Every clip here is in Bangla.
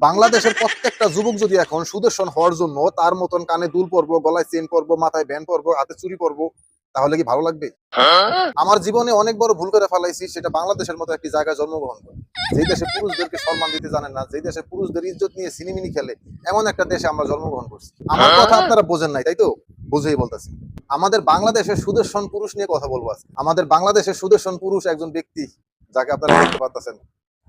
বাংলাদেশের প্রত্যেকটা যুবক যদি এখন সুদর্শন হওয়ার জন্য তার মতন কানে দুল পরবো, গলায় চেন পরবো, মাথায় ব্যান্ড পরবো, হাতে চুরি পরবো, তাহলে কি ভালো লাগবে? আমার জীবনে অনেক বড় ভুল করে ফেলাইছি, সেটা বাংলাদেশের মতো একটি জায়গায় জন্মগ্রহণ করে, যেই দেশে পুরুষদেরকে সম্মান দিতে জানে না, যেই দেশে পুরুষদের ইজ্জত নিয়ে সিনেমিনি খেলে, এমন একটা দেশে আমরা জন্মগ্রহণ করছি। আমার কথা আপনারা বোঝেন নাই, তাই তো? বুঝেই বলতেছি। আমাদের বাংলাদেশের সুদর্শন পুরুষ নিয়ে কথা বলবো আজকে। আমাদের বাংলাদেশের সুদর্শন পুরুষ একজন ব্যক্তি, যাকে আপনারা দেখতে পাচ্ছেন।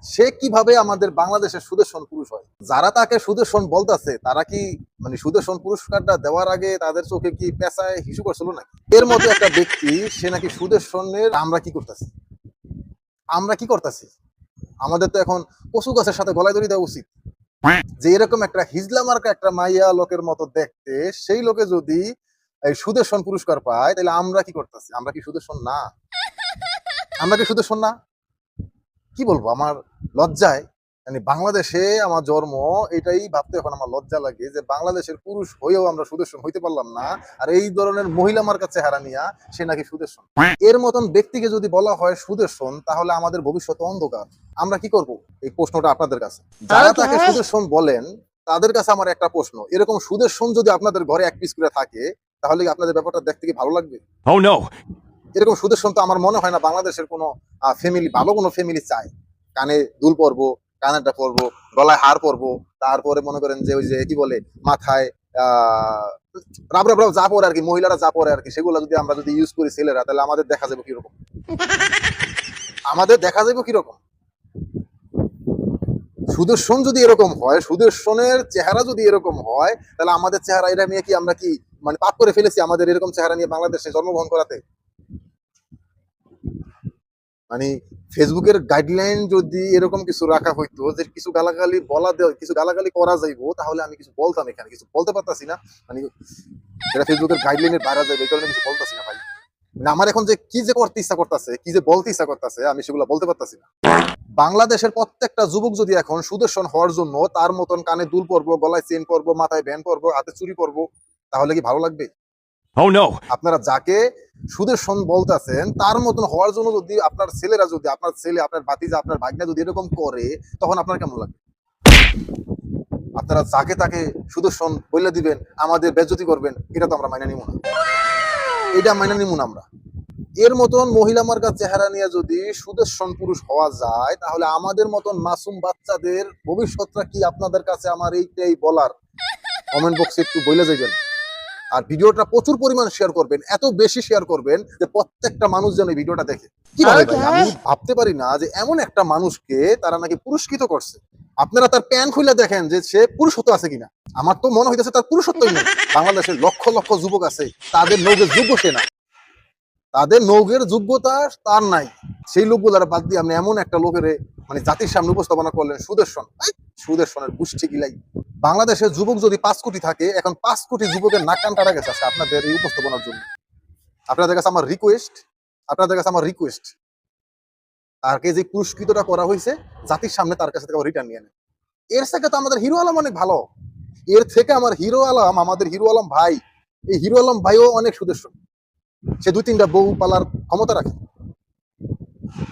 সে কিভাবে আমাদের বাংলাদেশের সুদর্শন পুরুষ হয়? যারা তাকে সুদর্শন বলতেছে, তারা কি মানে সুদর্শন পুরস্কারটা দেওয়ার আগে তাদের চোখে কি পেশায় হিসু করছিল নাকি? এর মতো একটা ব্যক্তি, সে নাকি সুদর্শনের। আমরা কি করতেছি? আমরা কি করতেছি? আমাদের তো এখন পশু গাছের সাথে গলায় দড়ি দেওয়া উচিত। যে এরকম একটা হিজলা মার্কা একটা মাইয়া লোকের মতো দেখতে, সেই লোকে যদি এই সুদর্শন পুরস্কার পায়, তাহলে আমরা কি করতেছি? আমরা কি সুদর্শন না? আমরা কি সুদর্শন না? কি বলবো, আমার লজ্জায়, মানে বাংলাদেশে আমার জন্ম, এটাই ভাবতে এখন আমার লজ্জা লাগে যে বাংলাদেশের পুরুষ হয়েও আমরা সুদর্শন হইতে পারলাম না। আর এই ধরনের মহিলা মার্কা চেহারা নিয়া সে নাকি সুদর্শন। এর মতন ব্যক্তিকে যদি বলা হয় সুদর্শন, তাহলে আমাদের ভবিষ্যৎ অন্ধকার। আমরা কি করব? এই প্রশ্নটা আপনাদের কাছে। যারা তাকে সুদর্শন বলেন, তাদের কাছে আমার একটা প্রশ্ন, এরকম সুদর্শন যদি আপনাদের ঘরে এক পিস করে থাকে, তাহলে কি আপনাদের ব্যাপারটা দেখতে কি ভালো লাগবে? Oh no! এরকম সুদর্শন তো আমার মনে হয় না বাংলাদেশের কোনো ফ্যামিলি, ভালো কোনো ফ্যামিলি চায়। কানে দুল পরবো, কানেরটা পরবো, গলায় হার পরবো, তারপরে মনে করেন যে ওই যে কি বলে মাথায় রাব রাব রাব যা পরে আর কি, মহিলারা যা পরে আর কি, সেগুলো যদি আমরা যদি ইউজ করি ছেলেরা, তাহলে আমাদের দেখা যাবে কিরকম? আমাদের দেখা যাবে কিরকম? সুদর্শন যদি এরকম হয়, সুদর্শনের চেহারা যদি এরকম হয়, তাহলে আমাদের চেহারা এটা নিয়ে কি আমরা কি মানে পাপ করে ফেলেছি আমাদের এরকম চেহারা নিয়ে বাংলাদেশে জন্মগ্রহণ করাতে? মানে ফেসবুকের গাইডলাইন যদি এরকম কিছু রাখা হইতো যে কিছু গালাগালি বলা কিছু গালাগালি করা যাইবো, তাহলে আমি কিছু বলতাম। এখানে কিছু বলতে পারতাছি না, মানে এটা ফেসবুকের গাইডলাইনের বাইরে যাবে, এই কারণে কিছু বলতাছি না ভাই। মানে আমার এখন যে কি যে করতে ইচ্ছা করতেছে, কি যে বলতে ইচ্ছা করতেছে, আমি সেগুলো বলতে পারতাছি না। বাংলাদেশের প্রত্যেকটা যুবক যদি এখন সুদর্শন হওয়ার জন্য তার মতন কানে দুল পরবো, গলায় চেন পরবো, মাথায় ব্যান্ড পরবো, হাতে চুরি পরবো, তাহলে কি ভালো লাগবে? Oh no! আপনারা যাকে সুদর্শন বলতেছেন, তার মতন হওয়ার জন্য যদি আপনার ছেলেরা, যদি আপনার ছেলে, আপনার ভাতিজা, আপনার ভাগ্না যদি এরকম করে, তখন আপনার কেমন লাগবে? আপনারা যাকে তাকে সুদর্শন বলে দিবেন, আমাদের বেজ্জতি করবেন, এটা তো আমরা মাইনে নিব না। এটা মাইনে নিব না আমরা। এর মতন মহিলা মার্কা চেহারা নিয়ে যদি সুদর্শন পুরুষ হওয়া যায়, তাহলে আমাদের মতন মাসুম বাচ্চাদের ভবিষ্যৎটা কি? আপনাদের কাছে আমার এইটাই বলার। কমেন্ট বক্সে একটু বলে যাবেন। আর ভিডিওটা প্রচুর পরিমাণ শেয়ার করবেন, এত বেশি শেয়ার করবেন যে প্রত্যেকটা মানুষ যেন এই ভিডিওটা দেখে। কিভাবে ভাই? আমি ভাবতে পারি না যে এমন একটা মানুষকে তারা নাকি পুরস্কৃত করছে। আপনারা তার প্যান খুলে দেখেন যে সে পুরুষত্ব আছে কিনা। আমার তো মনে হইতেছে তার পুরুষত্বই নেই। বাংলাদেশের লক্ষ লক্ষ যুবক আছে, তাদের নৌকের যোগ্য সে না, তাদের নৌকের যোগ্যতা তার নাই। সেই লোকগুলার বাদ দিয়ে আপনি এমন একটা লোকের মানে জাতির সামনে উপস্থাপনা করলেন সুদর্শন। সুদর্শনের গোষ্ঠী গিলাই। বাংলাদেশের যুবক যদি 5 কোটি থাকে, এখন 5 কোটি যুবকের নাক কান কাটা গেছে আজকে আপনাদের এই উপস্থাপনার জন্য। আপনাদের কাছে আমার রিকোয়েস্ট, তাকে যে পুরস্কৃতটা করা হয়েছে, জাতির সামনে তার কাছে থেকে রিটার্ন নিয়ে নেন। এর থেকে তো আমাদের হিরো আলম অনেক ভালো। এর থেকে আমার হিরো আলম, আমাদের হিরো আলম ভাই, এই হিরো আলম ভাইও অনেক সুদর্শন। সে 2-3টা বউ পালার ক্ষমতা রাখে।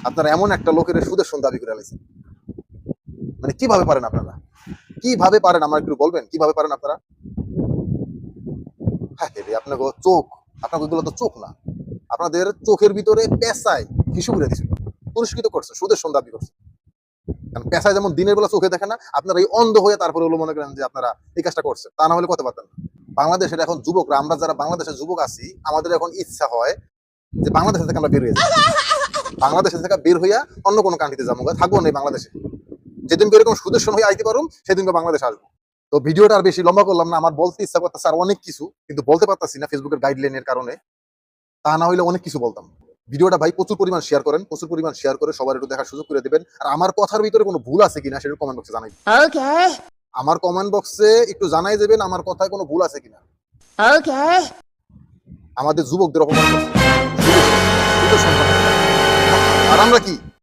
আপনারা এমন একটা লোকের সুদর্শন দাবি করে আলাইছেন, মানে কিভাবে পারেন আপনারা? কিভাবে পারেন আমার একটু বলবেন, কিভাবে পারেন আপনারা? হ্যাঁ রে, আপনাকে চোখ, আপনাকে এগুলো তো চোখ না, আপনাদের চোখের ভিতরে পেশায় হিসু করে দিছিল, পুরস্কৃত করছে, সুদর্শন দাবি করছে। কারণ পেশায় যেমন দিনের বেলা চোখে দেখে না, আপনারা এই অন্ধ হয়ে তারপরে হলো মনে করেন যে আপনারা এই কাজটা করছে, তা না হলে করতে পারতেন না। বাংলাদেশের এখন যুবকরা, আমরা যারা বাংলাদেশের যুবক আছি, আমাদের এখন ইচ্ছা হয় যে বাংলাদেশ থেকে আমরা বের হয়ে যাই, বাংলাদেশ থেকে বের হইয়া অন্য কোনো কান্ট্রিতে যাবো, থাকবো না বাংলাদেশে। যেদিনকে এরকম সুদর্শন হয়ে আইতে পারুম, সেদিনকে বাংলাদেশ আসবো। তো ভিডিওটা আর বেশি লম্বা করলাম না, আমার বলতে ইচ্ছা করতেছে আর অনেক কিছু, কিন্তু বলতে পারতাছি না ফেসবুকের গাইডলাইনের কারণে। তা না হইলে অনেক কিছু বলতাম। ভিডিওটা ভাই প্রচুর পরিমাণ শেয়ার করেন, প্রচুর পরিমাণ শেয়ার করে সবার একটু দেখার সুযোগ করে দিবেন। আর আমার কথার ভিতরে কোনো ভুল আছে কিনা সেটা কমেন্ট বক্সে জানাই। আমার কমেন্ট বক্সে একটু জানাই দেবেন আমার কথায় কোনো ভুল আছে কিনা। আমাদের যুবকদের অপমান করছে, আর আমরা কি